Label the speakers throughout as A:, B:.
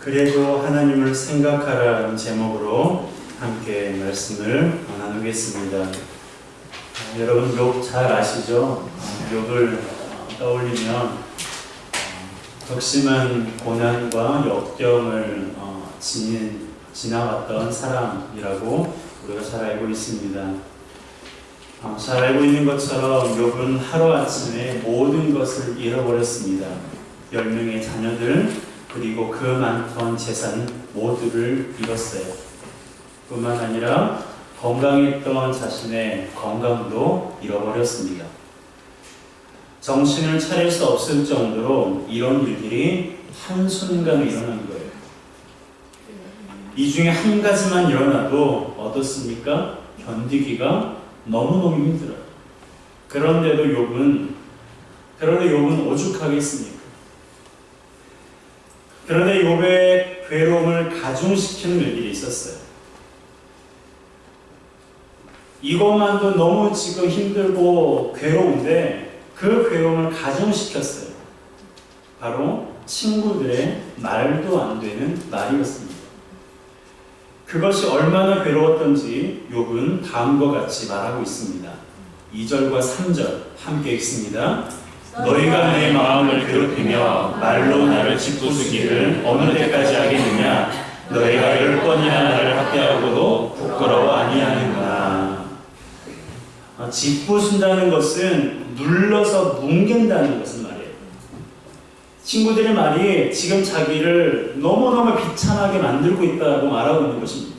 A: 그래도 하나님을 생각하라는 제목으로 함께 말씀을 나누겠습니다. 여러분 욥 잘 아시죠? 욥을 떠올리면 극심한 고난과 역경을 지나왔던 사람이라고 우리가 잘 알고 있습니다. 잘 알고 있는 것처럼 욥은 하루아침에 모든 것을 잃어버렸습니다. 10명의 자녀들 그리고 그 많던 재산 모두를 잃었어요. 뿐만 아니라 건강했던 자신의 건강도 잃어버렸습니다. 정신을 차릴 수 없을 정도로 이런 일들이 한순간에 일어난 거예요. 이 중에 한 가지만 일어나도 어떻습니까? 견디기가 너무너무 힘들어요. 그런데 욥은 오죽하겠습니까? 그런데 욥의 괴로움을 가중시키는 일들이 있었어요. 이것만도 너무 지금 힘들고 괴로운데 그 괴로움을 가중시켰어요. 바로 친구들의 말도 안 되는 말이었습니다. 그것이 얼마나 괴로웠던지 욥은 다음과 같이 말하고 있습니다. 2절과 3절 함께 읽습니다. 너희가 내 마음을 괴롭히며 말로 나를 짓부수기를 어느 때까지 하겠느냐? 너희가 10번이나 나를 학대하고도 부끄러워 아니하는구나. 짓부순다는 것은 눌러서 뭉갠다는 것은 말이에요. 친구들의 말이 지금 자기를 너무너무 비참하게 만들고 있다고 말하고 있는 것입니다.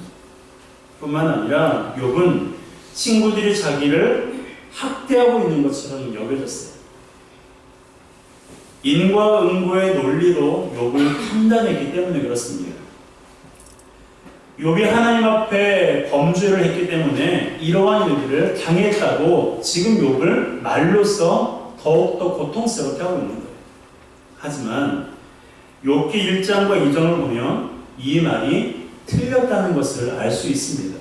A: 뿐만 아니라 욥은 친구들이 자기를 학대하고 있는 것처럼 여겨졌어요. 인과 응고의 논리로 욥을 판단했기 때문에 그렇습니다. 욥이 하나님 앞에 범죄를 했기 때문에 이러한 일들을 당했다고 지금 욥을 말로써 더욱더 고통스럽게 하고 있는 거예요. 하지만 욥기 1장과 2장을 보면 이 말이 틀렸다는 것을 알 수 있습니다.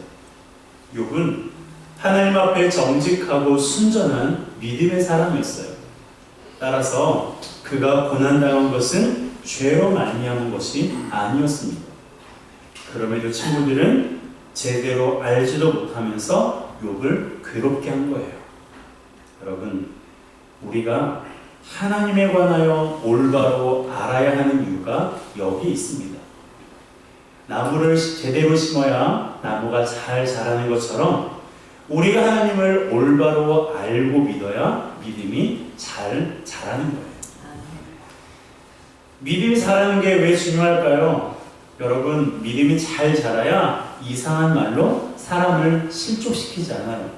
A: 욥은 하나님 앞에 정직하고 순전한 믿음의 사람이었어요. 따라서 그가 고난당한 것은 죄로 말미암은 것이 아니었습니다. 그럼에도 친구들은 제대로 알지도 못하면서 욥을 괴롭게 한 거예요. 여러분, 우리가 하나님에 관하여 올바로 알아야 하는 이유가 여기 있습니다. 나무를 제대로 심어야 나무가 잘 자라는 것처럼 우리가 하나님을 올바로 알고 믿어야 믿음이 잘 자라는 거예요. 믿음이 자라는 게 왜 중요할까요? 여러분, 믿음이 잘 자라야 이상한 말로 사람을 실족시키지 않아요.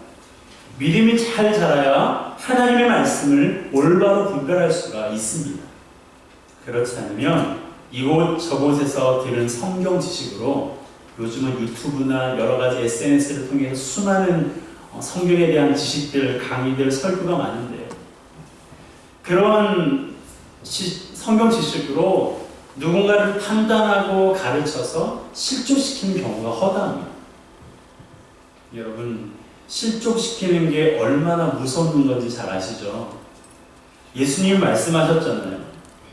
A: 믿음이 잘 자라야 하나님의 말씀을 올바로 분별할 수가 있습니다. 그렇지 않으면 이곳 저곳에서 들은 성경 지식으로 요즘은 유튜브나 여러 가지 SNS를 통해서 수많은 성경에 대한 지식들, 강의들, 설교가 많은데요. 그런 성경 지식으로 누군가를 판단하고 가르쳐서 실족시키는 경우가 허다합니다. 여러분, 실족시키는 게 얼마나 무서운 건지 잘 아시죠? 예수님 말씀하셨잖아요.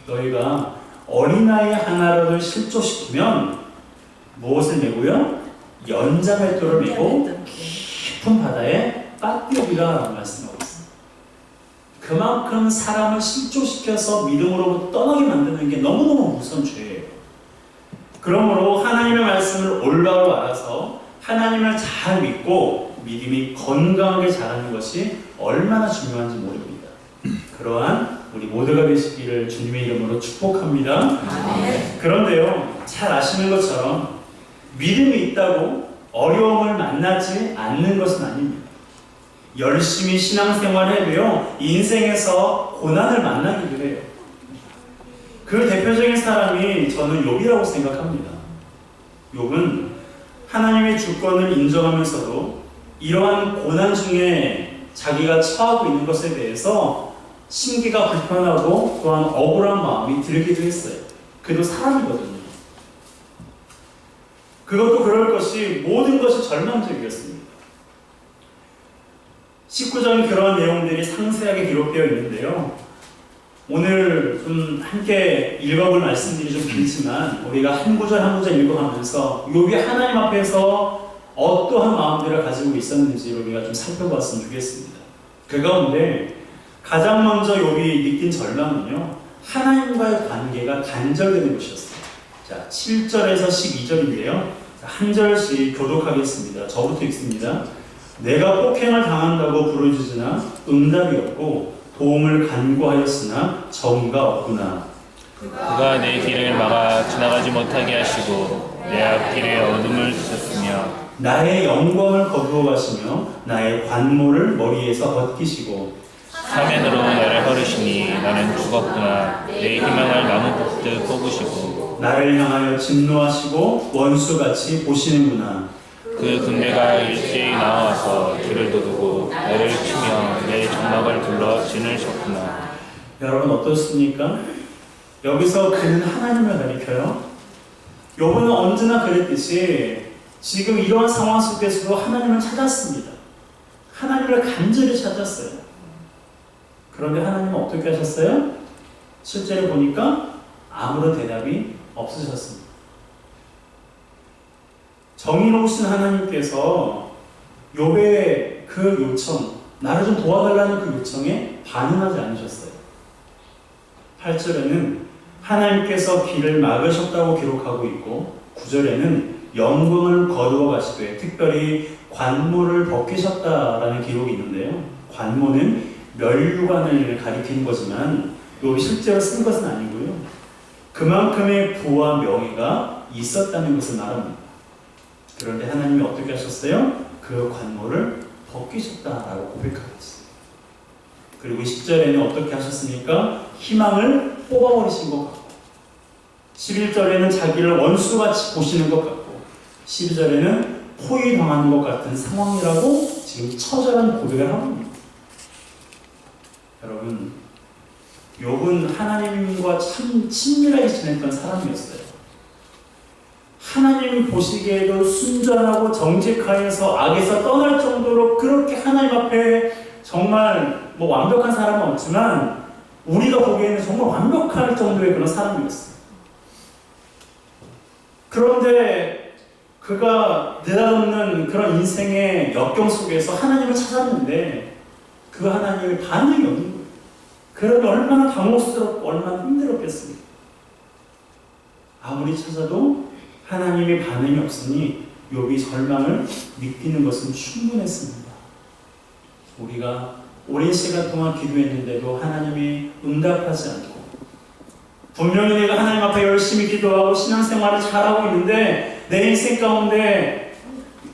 A: 너희가 어린아이 하나를 실족시키면 무엇을 메고요? 연자맷돌을 메고 깊은 바다에 빠뜨리라 말씀하고 있습니다. 그만큼 사람을 실족시켜서 믿음으로부터 떠나게 만드는 게 너무너무 무서운 죄예요. 그러므로 하나님의 말씀을 올바로 알아서 하나님을 잘 믿고 믿음이 건강하게 자라는 것이 얼마나 중요한지 모릅니다. 그러한 우리 모두가 되시기를 주님의 이름으로 축복합니다. 그런데요, 잘 아시는 것처럼 믿음이 있다고 어려움을 만나지 않는 것은 아닙니다. 열심히 신앙생활을 해도요, 인생에서 고난을 만나기도 해요. 그 대표적인 사람이 저는 욥이라고 생각합니다. 욥은 하나님의 주권을 인정하면서도 이러한 고난 중에 자기가 처하고 있는 것에 대해서 심기가 불편하고 또한 억울한 마음이 들기도 했어요. 그도 사람이거든요. 그것도 그럴 것이 모든 것이 절망적이었습니다. 19장 그런 내용들이 상세하게 기록되어 있는데요. 오늘 좀 함께 읽어볼 말씀들이 좀 길지만 우리가 한 구절 한 구절 읽어가면서 욥이 하나님 앞에서 어떠한 마음들을 가지고 있었는지 우리가 좀 살펴봤으면 좋겠습니다. 그 가운데 가장 먼저 욥이 느낀 절망은요, 하나님과의 관계가 단절되는 것이었어요. 자, 7절에서 12절인데요. 한 절씩 교독하겠습니다. 저부터 읽습니다. 내가 폭행을 당한다고 부르짖으나 응답이 없고 도움을 간구하였으나 정의가 없구나.
B: 그가 내 길을 막아 지나가지 못하게 하시고 내 앞길에 어둠을 두셨으며
A: 나의 영광을 거두어 가시며 나의 관모를 머리에서 벗기시고
B: 사면으로 나를 허르시니 나는 죽었구나. 내 희망을 나무 뽑듯 뽑으시고
A: 나를 향하여 진노하시고 원수같이 보시는구나.
B: 그 군대가 일제히 나와서 길을 도두고 나를 치며 내 장막을 둘러 지르셨구나.
A: 여러분 어떻습니까? 여기서 그는 하나님을 가리켜요. 욥은 언제나 그랬듯이 지금 이러한 상황 속에서도 하나님을 찾았습니다. 하나님을 간절히 찾았어요. 그런데 하나님은 어떻게 하셨어요? 실제로 보니까 아무런 대답이 없으셨습니다. 정의로우신 하나님께서 욥의 그 요청, 나를 좀 도와달라는 그 요청에 반응하지 않으셨어요. 8절에는 하나님께서 길을 막으셨다고 기록하고 있고 9절에는 영광을 거두어 가시되 특별히 관모를 벗기셨다라는 기록이 있는데요. 관모는 멸류관을 가리키는 거지만 욥이 실제로 쓴 것은 아니고요. 그만큼의 부와 명예가 있었다는 것을 말합니다. 그런데 하나님이 어떻게 하셨어요? 그 관모를 벗기셨다라고 고백하고 있어요. 그리고 10절에는 어떻게 하셨습니까? 희망을 뽑아버리신 것 같고 11절에는 자기를 원수같이 보시는 것 같고 12절에는 포위당하는 것 같은 상황이라고 지금 처절한 고백을 하고 있습니다. 여러분, 욥은 하나님과 참 친밀하게 지냈던 사람이었어요. 하나님이 보시기에도 순전하고 정직하여서 악에서 떠날 정도로 그렇게 하나님 앞에 정말 완벽한 사람은 없지만 우리가 보기에는 정말 완벽할 정도의 그런 사람이었어요. 그런데 그가 느닷없는 그런 인생의 역경 속에서 하나님을 찾았는데 그 하나님의 반응이 없는 거예요. 그러면 얼마나 당혹스럽고 얼마나 힘들었겠습니까? 아무리 찾아도 하나님의 반응이 없으니 욥이 절망을 느끼는 것은 충분했습니다. 우리가 오랜 시간 동안 기도했는데도 하나님이 응답하지 않고 분명히 내가 하나님 앞에 열심히 기도하고 신앙생활을 잘하고 있는데 내 인생 가운데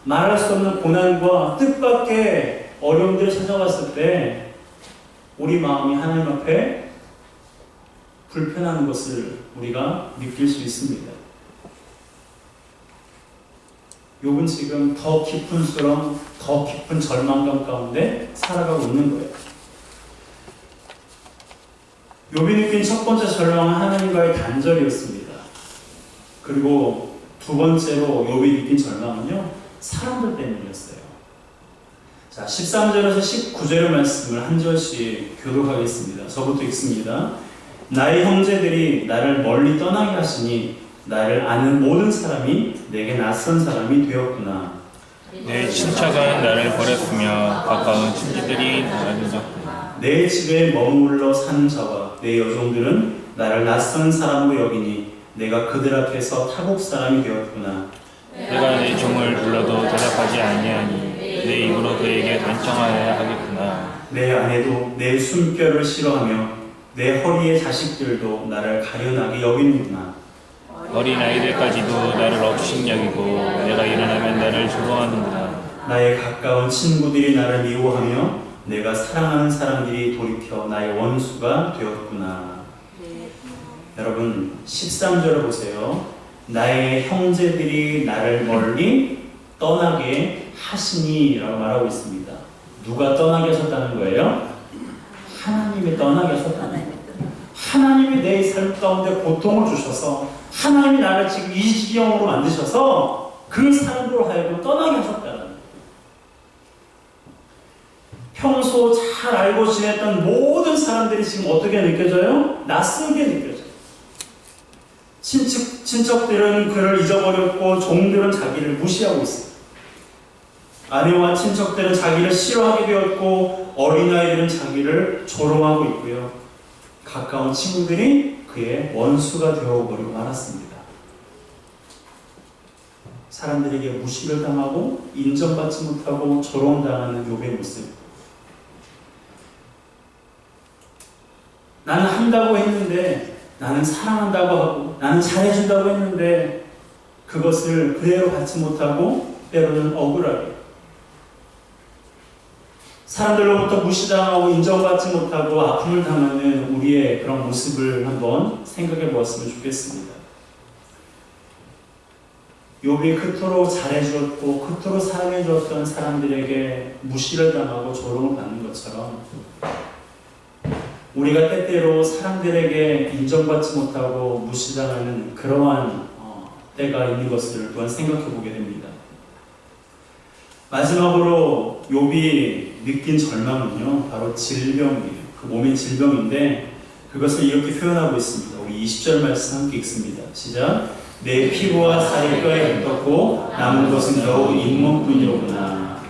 A: 말할 수 없는 고난과 뜻밖의 어려움들이 찾아왔을 때 우리 마음이 하나님 앞에 불편한 것을 우리가 느낄 수 있습니다. 욥은 지금 더 깊은 수렁, 더 깊은 절망감 가운데 살아가고 있는 거예요. 욥이 느낀 첫 번째 절망은 하나님과의 단절이었습니다. 그리고 두 번째로 욥이 느낀 절망은요, 사람들 때문이었어요. 자, 13절에서 19절의 말씀을 한 절씩 교독하겠습니다. 저부터 읽습니다. 나의 형제들이 나를 멀리 떠나게 하시니 나를 아는 모든 사람이 내게 낯선 사람이 되었구나.
B: 내 친척은 나를 버렸으며 가까운 친지들이 나를 잊었구나.
A: 내 집에 머물러 사는 자와 내 여종들은 나를 낯선 사람으로 여기니 내가 그들 앞에서 타국 사람이 되었구나.
B: 내가 내 종을 불러도 대답하지 아니하니 내 입으로 그에게 단청하여야 하겠구나.
A: 내 아내도 내 숨결을 싫어하며 내 허리의 자식들도 나를 가련하게 여기는구나.
B: 어린아이들까지도 나를 업신여기고 내가 일어나면 나를 조롱하는구나.
A: 나의 가까운 친구들이 나를 미워하며 내가 사랑하는 사람들이 돌이켜 나의 원수가 되었구나. 여러분 13절을 보세요. 나의 형제들이 나를 멀리 떠나게 하시니 라고 말하고 있습니다. 누가 떠나게 하셨다는 거예요? 하나님이 떠나게 하셨다는 거예요. 하나님이 내 삶 가운데 고통을 주셔서 하나님이 나를 지금 이 지경으로 만드셔서 그 사람으로 하여금 떠나게 하셨다는 거예요. 평소 잘 알고 지냈던 모든 사람들이 지금 어떻게 느껴져요? 낯설게 느껴져요. 친척들은 그를 잊어버렸고 종들은 자기를 무시하고 있어요. 아내와 친척들은 자기를 싫어하게 되었고 어린아이들은 자기를 조롱하고 있고요. 가까운 친구들이 그의 원수가 되어버리고 말았습니다. 사람들에게 무시를 당하고 인정받지 못하고 조롱당하는 욥의 모습. 나는 한다고 했는데, 나는 사랑한다고 하고, 나는 잘해준다고 했는데 그것을 그대로 받지 못하고 때로는 억울하게 사람들로부터 무시당하고 인정받지 못하고 아픔을 당하는 우리의 그런 모습을 한번 생각해 보았으면 좋겠습니다. 욥이 그토록 잘해주었고 그토록 사랑해주었던 사람들에게 무시를 당하고 조롱을 받는 것처럼 우리가 때때로 사람들에게 인정받지 못하고 무시당하는 그러한 때가 있는 것을 또한 생각해 보게 됩니다. 마지막으로 욥이 느낀 절망은요, 바로 질병이에요. 그 몸의 질병인데 그것을 이렇게 표현하고 있습니다. 우리 20절 말씀 함께 읽습니다. 시작. 내 피부와 살이 뼈에 붙었고 남은 것은 겨우 잇몸뿐이로구나.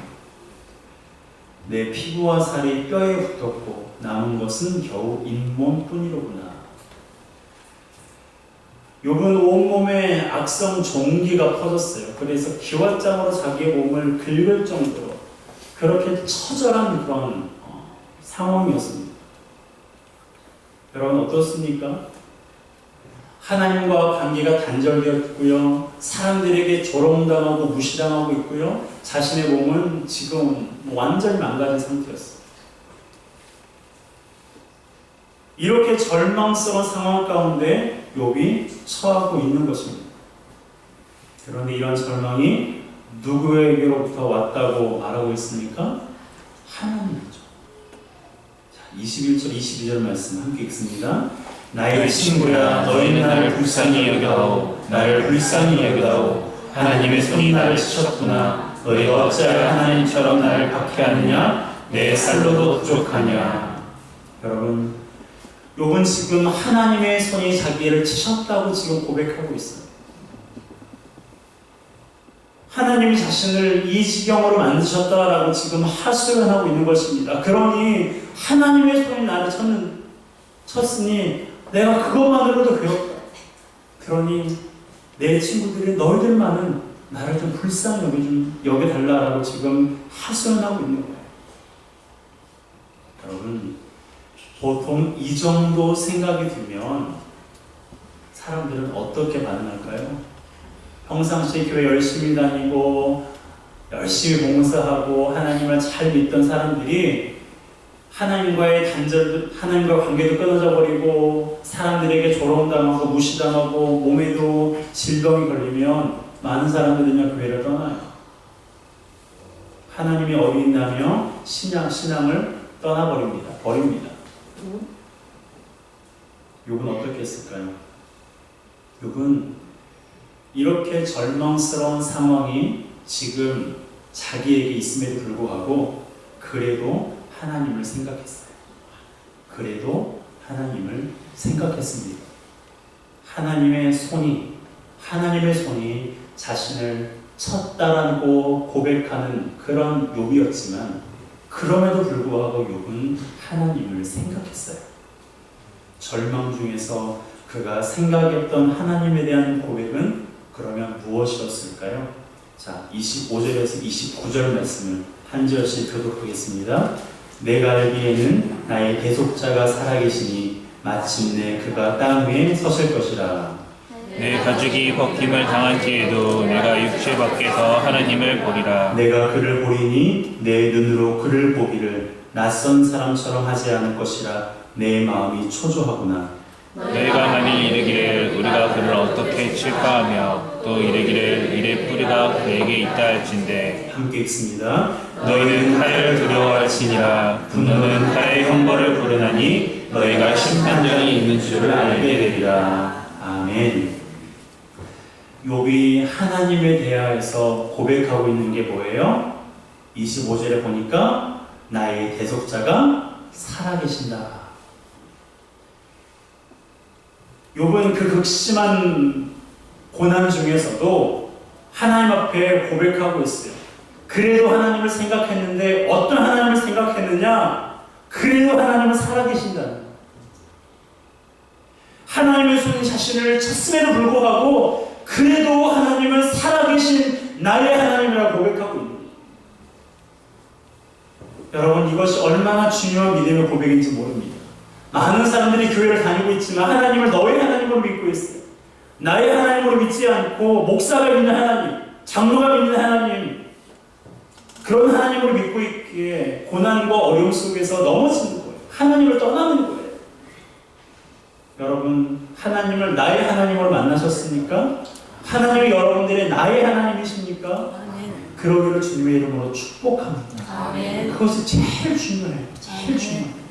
A: 내 피부와 살이 뼈에 붙었고 남은 것은 겨우 잇몸뿐이로구나. 욥은 온몸에 악성 종기가 퍼졌어요. 그래서 기왓장으로 자기의 몸을 긁을 정도로 그렇게 처절한 그런 상황이었습니다. 여러분 어떻습니까? 하나님과 관계가 단절되었고요. 사람들에게 조롱당하고 무시당하고 있고요. 자신의 몸은 지금 완전히 망가진 상태였어요. 이렇게 절망스러운 상황 가운데 욥이 처하고 있는 것입니다. 그런데 이런 절망이 누구에게로부터 왔다고 말하고 있습니까? 하나님이죠. 자, 21절, 22절 말씀 함께 읽습니다. 나의 친구야, 너희는 나를 불쌍히 여겨다오. 나를 불쌍히 여겨다오. 하나님의 손이 나를 치셨구나. 너희가 어찌하여 하나님처럼 나를 박해하느냐? 내 살로도 부족하냐? 여러분, 욥은 지금 하나님의 손이 자기를 치셨다고 지금 고백하고 있어요. 하나님이 자신을 이 지경으로 만드셨다라고 지금 하소연 하고 있는 것입니다. 그러니 하나님의 손이 나를 쳤으니 내가 그것만으로도 괴롭다. 그러니 내 친구들이 너희들만은 나를 좀 불쌍히 여겨달라라고 지금 하소연하고 있는 거예요. 여러분, 보통 이 정도 생각이 들면 사람들은 어떻게 반응할까요? 평상시에 교회 열심히 다니고 열심히 봉사하고 하나님을 잘 믿던 사람들이 하나님과의 하나님과 관계도 끊어져 버리고 사람들에게 조롱당하고 무시당하고 몸에도 질병이 걸리면 많은 사람들은요 교회를 떠나요. 하나님이 어린다며 신앙을 떠나버립니다. 버립니다. 욥은 어떻게 했을까요? 욥은 이렇게 절망스러운 상황이 지금 자기에게 있음에도 불구하고 그래도 하나님을 생각했어요. 그래도 하나님을 생각했습니다. 하나님의 손이 자신을 쳤다라고 고백하는 그런 욥이었지만 그럼에도 불구하고 욥은 하나님을 생각했어요. 절망 중에서 그가 생각했던 하나님에 대한 고백은 그러면 무엇이었을까요? 자, 25절에서 29절 말씀을 한 절씩 교독하겠습니다. 내가 알기에는 나의 대속자가 살아계시니 마침내 그가 땅 위에 서실 것이라.
B: 내 가죽이 벗김을 당한 뒤에도 내가 육체 밖에서 하나님을 보리라.
A: 내가 그를 보리니 내 눈으로 그를 보기를 낯선 사람처럼 하지 않을 것이라. 내 마음이 초조하구나.
B: 너희가 만일 이르기를 우리가 그를 어떻게 칠까 하며 또 이르기를 이의 뿌리가 그에게 있다 할진대.
A: 함께 읽습니다.
B: 너희는 하를 두려워할지니라. 분노는 하의 형벌을 부르나니 너희가 심판전이 있는 줄을 알게 되리라.
A: 아멘. 욥이 하나님에 대하여서 고백하고 있는 게 뭐예요? 25절에 보니까 나의 대속자가 살아계신다. 욥은 그 극심한 고난 중에서도 하나님 앞에 고백하고 있어요. 그래도 하나님을 생각했는데 어떤 하나님을 생각했느냐? 그래도 하나님은 살아계신다는 거예요. 하나님의 손이 자신을 쳤음에도 불구하고 그래도 하나님은 살아계신 나의 하나님이라고 고백하고 있는 거예요. 여러분, 이것이 얼마나 중요한 믿음의 고백인지 모릅니다. 많은 사람들이 교회를 다니고 있지만 하나님을 너의 하나님으로 믿고 있어요. 나의 하나님으로 믿지 않고 목사가 믿는 하나님, 장로가 믿는 하나님, 그런 하나님으로 믿고 있기에 고난과 어려움 속에서 넘어지는 거예요. 하나님을 떠나는 거예요. 여러분, 하나님을 나의 하나님으로 만나셨습니까? 하나님이 여러분들의 나의 하나님이십니까?
C: 아멘.
A: 그러기를 주님의 이름으로 축복합니다.
C: 아멘.
A: 그것이 제일 중요해요. 제일 중요해요.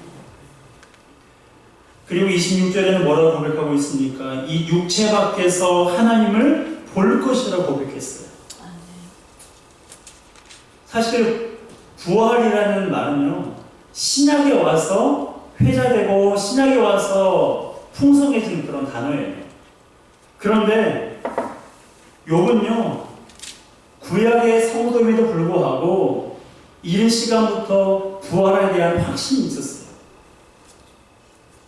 A: 그리고 26절에는 뭐라고 고백하고 있습니까? 이 육체 밖에서 하나님을 볼 것이라고 고백했어요. 사실 부활이라는 말은요, 신약에 와서 회자되고 신약에 와서 풍성해진 그런 단어예요. 그런데 욥은요, 구약의 성도임에도 불구하고 이른 시간부터 부활에 대한 확신이 있었어요.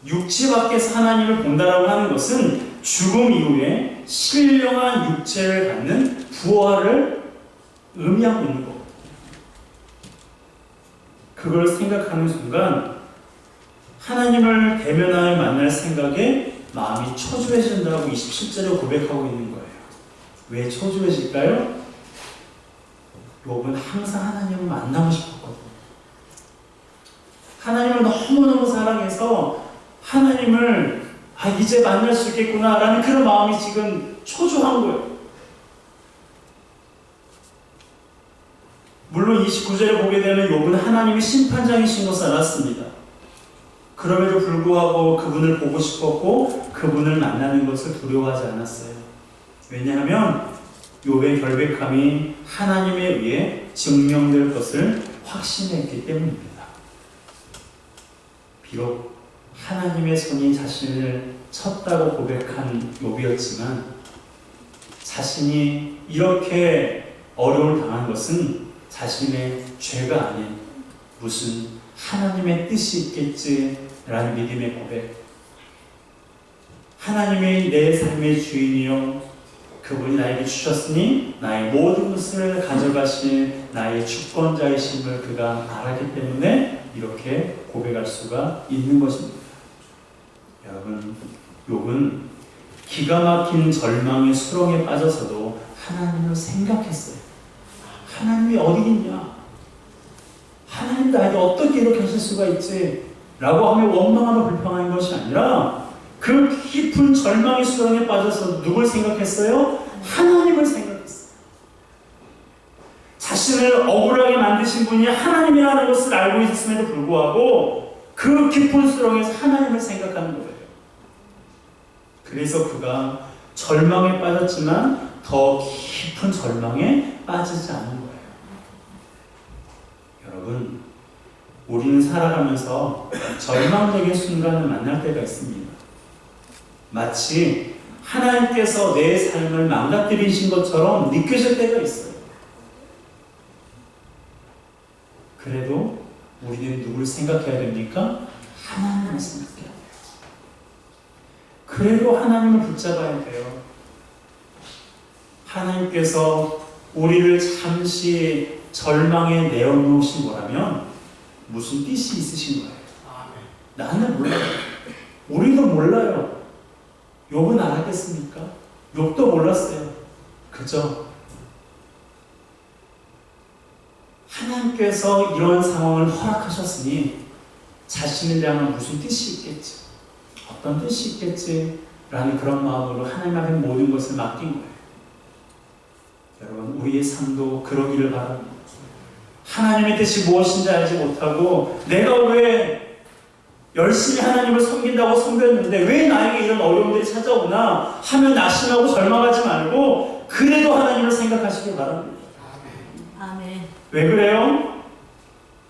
A: 육체 밖에서 하나님을 본다라고 하는 것은 죽음 이후에 신령한 육체를 갖는 부활을 의미하고 있는 겁니다. 그걸 생각하는 순간 하나님을 대면하여 만날 생각에 마음이 초조해진다고 27절에 고백하고 있는 거예요. 왜 초조해질까요? 욥은 항상 하나님을 만나고 싶었거든요. 하나님을 너무너무 사랑해서 하나님을 이제 만날 수 있겠구나 라는 그런 마음이 지금 초조한 거예요. 물론 29절에 보게 되면 욥은 하나님이 심판장이신 것을 알았습니다. 그럼에도 불구하고 그분을 보고 싶었고 그분을 만나는 것을 두려워하지 않았어요. 왜냐하면 욥의 결백함이 하나님에 의해 증명될 것을 확신했기 때문입니다. 비록 하나님의 손이 자신을 쳤다고 고백한 욥이었지만 자신이 이렇게 어려움을 당한 것은 자신의 죄가 아닌 무슨 하나님의 뜻이 있겠지라는 믿음의 고백. 하나님이 내 삶의 주인이요 그분이 나에게 주셨으니 나의 모든 것을 가져가신 나의 주권자이심을 그가 알았기 때문에 이렇게 고백할 수가 있는 것입니다. 여러분, 욥은 기가 막힌 절망의 수렁에 빠져서도 하나님을 생각했어요. 하나님이 어디 있냐? 하나님 나에게 어떻게 이렇게 하실 수가 있지? 라고 하며 원망하며 불평하는 것이 아니라 그 깊은 절망의 수렁에 빠져서 누굴 생각했어요? 하나님을 생각했어요. 자신을 억울하게 만드신 분이 하나님이라는 것을 알고 있음에도 불구하고 그 깊은 수렁에서 하나님을 생각하는 거예요. 그래서 그가 절망에 빠졌지만 더 깊은 절망에 빠지지 않은 거예요. 여러분, 우리는 살아가면서 절망적인 순간을 만날 때가 있습니다. 마치 하나님께서 내 삶을 망가뜨리신 것처럼 느껴질 때가 있어요. 그래도 우리는 누굴 생각해야 됩니까? 하나님을 생각해야 돼요. 그래도 하나님을 붙잡아야 돼요. 하나님께서 우리를 잠시 절망에 내어놓으신 거라면 무슨 뜻이 있으신 거예요? 나는 몰라요. 우리도 몰라요. 욥은 알았겠습니까? 욥도 몰랐어요. 그죠? 하나님께서 이런 상황을 허락하셨으니 자신을 향한 무슨 뜻이 있겠지, 어떤 뜻이 있겠지 라는 그런 마음으로 하나님 앞에 모든 것을 맡긴 거예요. 여러분, 우리의 삶도 그러기를 바랍니다. 하나님의 뜻이 무엇인지 알지 못하고 내가 왜 열심히 하나님을 섬긴다고 섬겼는데 왜 나에게 이런 어려움들이 찾아오나 하며 낙심하고 절망하지 말고 그래도 하나님을 생각하시길 바랍니다.
C: 아멘.
A: 왜 그래요?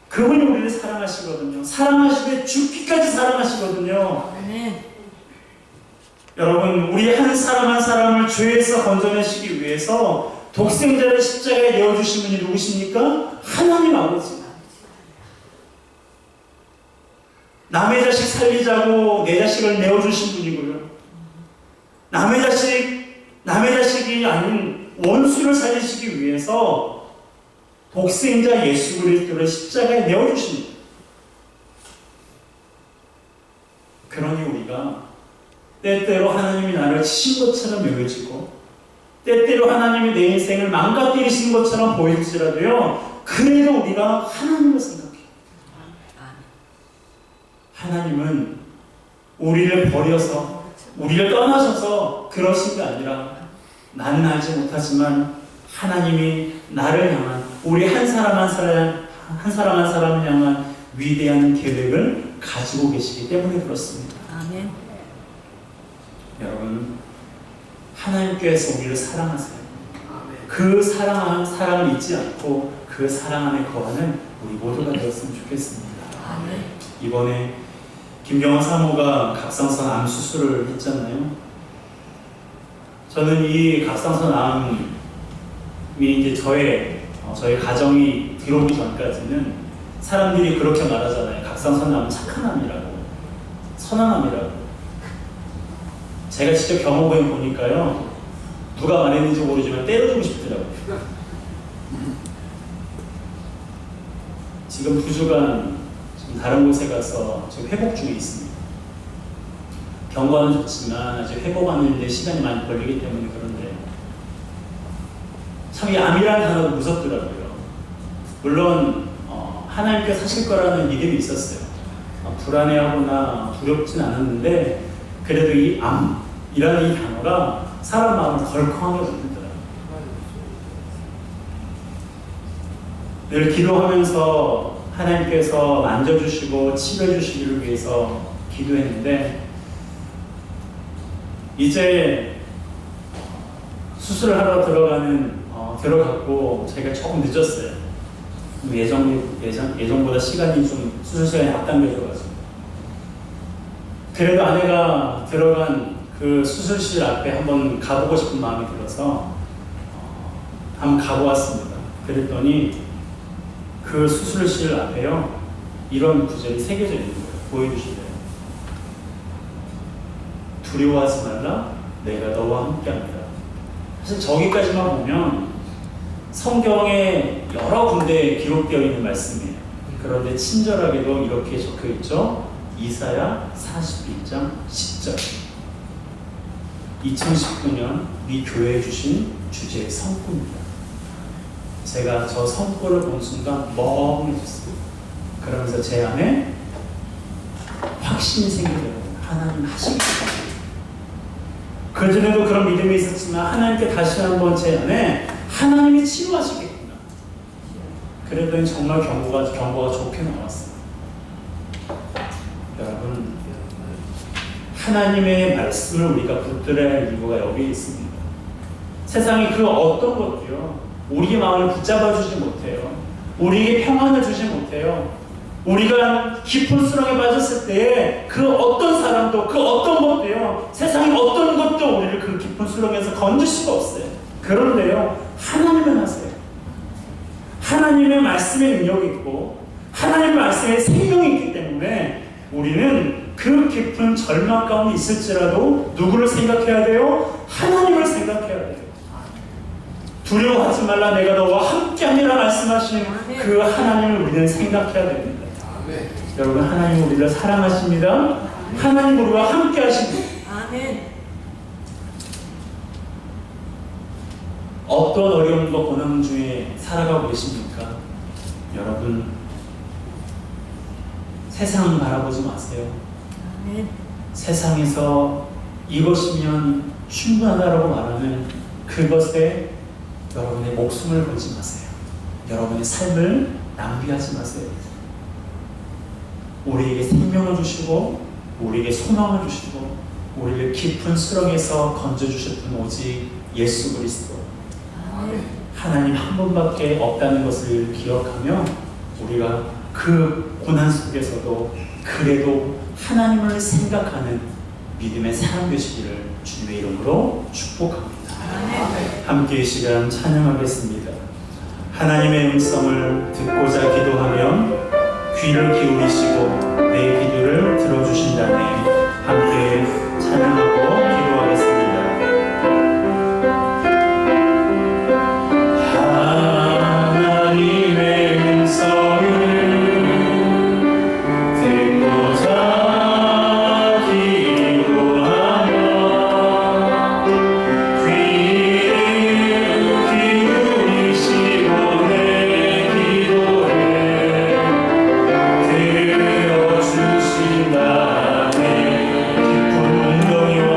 A: 그 그분이 우리를 사랑하시거든요. 사랑하시되 죽기까지 사랑하시거든요.
C: 아멘.
A: 여러분, 우리 한 사람 한 사람을 죄에서 건져내시기 위해서 독생자를 십자가에 내어주신 분이 누구십니까? 하나님 아버지. 남의 자식 살리자고 내 자식을 내어주신 분이고요. 남의 자식이 아닌 원수를 살리시기 위해서 독생자 예수 그리스도를 십자가에 내어주십니다. 그러니 우리가 때때로 하나님이 나를 치신 것처럼 여겨지고 때때로 하나님이 내 인생을 망가뜨리신 것처럼 보일지라도요, 그래도 우리가 하나님을 생각해요. 하나님은 우리를 버려서 우리를 떠나셔서 그러신 게 아니라 나는 알지 못하지만 하나님이 나를 향한 우리 한 사람 한 사람을 향한 위대한 계획을 가지고 계시기 때문에 그렇습니다.
C: 아멘.
A: 여러분, 하나님께서 우리를 사랑하세요. 그 사랑을 잊지 않고 그 사랑 안에 거하는 우리 모두가 되었으면 좋겠습니다.
C: 아멘.
A: 이번에 김경환 사모가 갑상선 암 수술을 했잖아요. 저는 이 갑상선 암이 이제 저희 가정이 들어오기 전까지는 사람들이 그렇게 말하잖아요. 갑상선 암은 착한 암이라고, 선한 암이라고. 제가 직접 경험해 보니까요, 누가 말했는지 모르지만 때려주고 싶더라고요. 지금 2주간 다른 곳에 가서 지금 회복 중에 있습니다. 경과는 좋지만 아직 회복하는 데 시간이 많이 걸리기 때문에 그런데 참 이 암이라는 단어가 무섭더라고요. 물론 하나님께서 하실 거라는 믿음이 있었어요. 불안해하거나 두렵진 않았는데 그래도 이 암이라는 이 단어가 사람 마음을 덜컹하게 만들더라고요. 늘 기도하면서 하나님께서 만져주시고 치료해주시기를 위해서 기도했는데 이제 수술을 하러 들어갔고 제가 조금 늦었어요. 예정보다 시간이 좀 수술 시간이 앞당겨져가지고 그래도 아내가 들어간 그 수술실 앞에 한번 가보고 싶은 마음이 들어서 한번 가보았습니다. 그랬더니 그 수술실 앞에요, 이런 구절이 새겨져 있는 거예요. 보여주시래요. 두려워하지 말라, 내가 너와 함께합니다. 사실 저기까지만 보면 성경에 여러 군데에 기록되어 있는 말씀이에요. 그런데 친절하게도 이렇게 적혀 있죠. 이사야 41장 10절. 2019년 우리 교회에 주신 주제의 성구입니다. 제가 저 성구를 본 순간 멍해졌어요. 그러면서 제 안에 확신이 생기더라고요. 하나님 하시겠구나. 그전에도 그런 믿음이 있었지만 하나님께 다시 한번 제 안에 하나님이 치료하시겠구나. 그랬더니 정말 경고가 좋게 나왔어요. 여러분, 하나님의 말씀을 우리가 붙들어야 할 이유가 여기에 있습니다. 세상이 그 어떤 것도요, 우리의 마음을 붙잡아 주지 못해요. 우리에게 평안을 주지 못해요. 우리가 깊은 수렁에 빠졌을 때 그 어떤 사람도 그 어떤 것도요, 세상의 어떤 것도 우리를 그 깊은 수렁에서 건질 수가 없어요. 그런데요, 하나님은 하세요. 하나님의 말씀에 능력이 있고 하나님의 말씀에 생명이 있기 때문에 우리는 그 깊은 절망 가운데 있을지라도 누구를 생각해야 돼요? 하나님을 생각해야 돼요. 두려워하지 말라, 내가 너와 함께하리라 말씀하신 그 하나님을 우리는 생각해야 됩니다. 여러분, 하나님 우리를 사랑하십니다. 하나님 우리와 함께 하십니다.
C: 아멘.
A: 어떤 어려움과 고난 중에 살아가고 계십니까? 여러분, 세상 바라보지 마세요.
C: 아멘.
A: 세상에서 이것이면 충분하다라고 말하는 그것에 여러분의 목숨을 걸지 마세요. 여러분의 삶을 낭비하지 마세요. 우리에게 생명을 주시고 우리에게 소망을 주시고 우리를 깊은 수렁에서 건져주실 분 오직 예수 그리스도,
C: 아멘.
A: 하나님 한 분밖에 없다는 것을 기억하며 우리가 그 고난 속에서도 그래도 하나님을 생각하는 믿음의 사람 되시기를 주님의 이름으로 축복합니다. 함께 이 시간 찬양하겠습니다. 하나님의 음성을 듣고자 기도하면 귀를 기울이시고 내 기도를 들어주신다네. 함께 찬양하고 기도하겠습니다. 하나님의 음성을 듣고자 기도하면 귀를 기울이시고 내 기도를 들어주신다네. 깊은 웅덩이와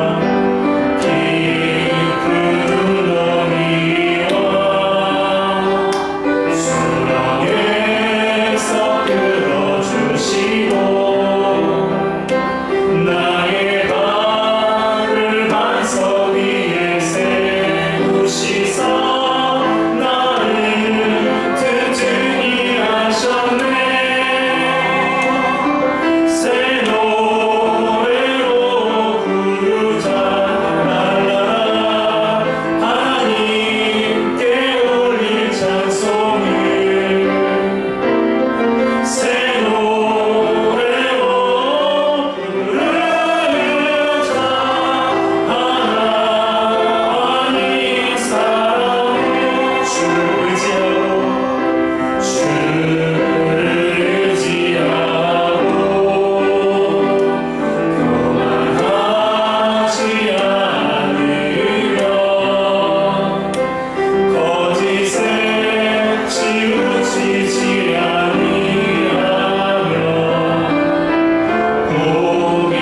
A: 수렁에서 끌어주시고 나의 발을 반석 위에 세우시사 나를 튼튼히 하셨네. 새 노래로 부르자 랄라 하나님께 올릴 찬송을 새 노래로 부르자 하나님 사랑을 주를 의지하고 교만하지 않으며 거짓에 치우치지 아니하며 복이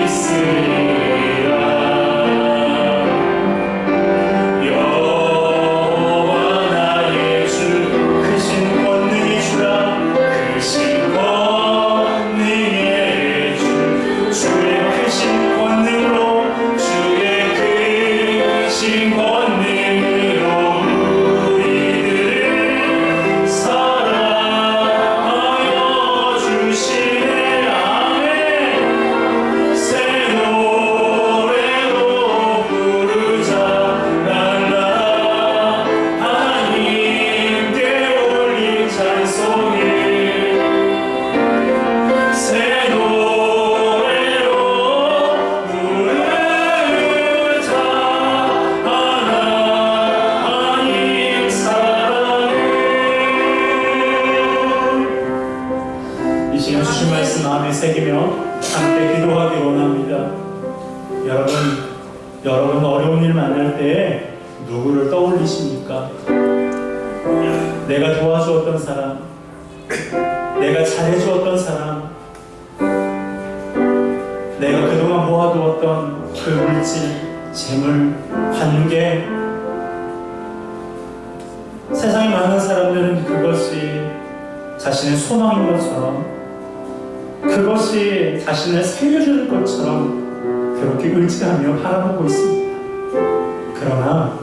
A: 있으리라. 여호와 나의 주 크신 권능이 주라. 크신 권능의 주 주의 크신 권능으로 주의 크신 권능으로 우리들을 사랑하여 주시네. 아멘. 새 노래로 부르자 랄라 하나님께 올릴 찬송을 새 노래로 부르자 하나님 사랑을. 이 시간 주신 말씀 마음에 새기며 함께 기도하기 원합니다. 여러분 어려운 일 만날 때 누구를 떠올리십니까? 내가 도와주었던 사람, 내가 잘해주었던 사람, 내가 그동안 모아두었던 그 물질, 재물, 관계. 세상에 많은 사람들은 그것이 자신의 소망인 것처럼, 그것이 자신을 살려줄 것처럼 그렇게 의지하며 바라보고 있습니다. 그러나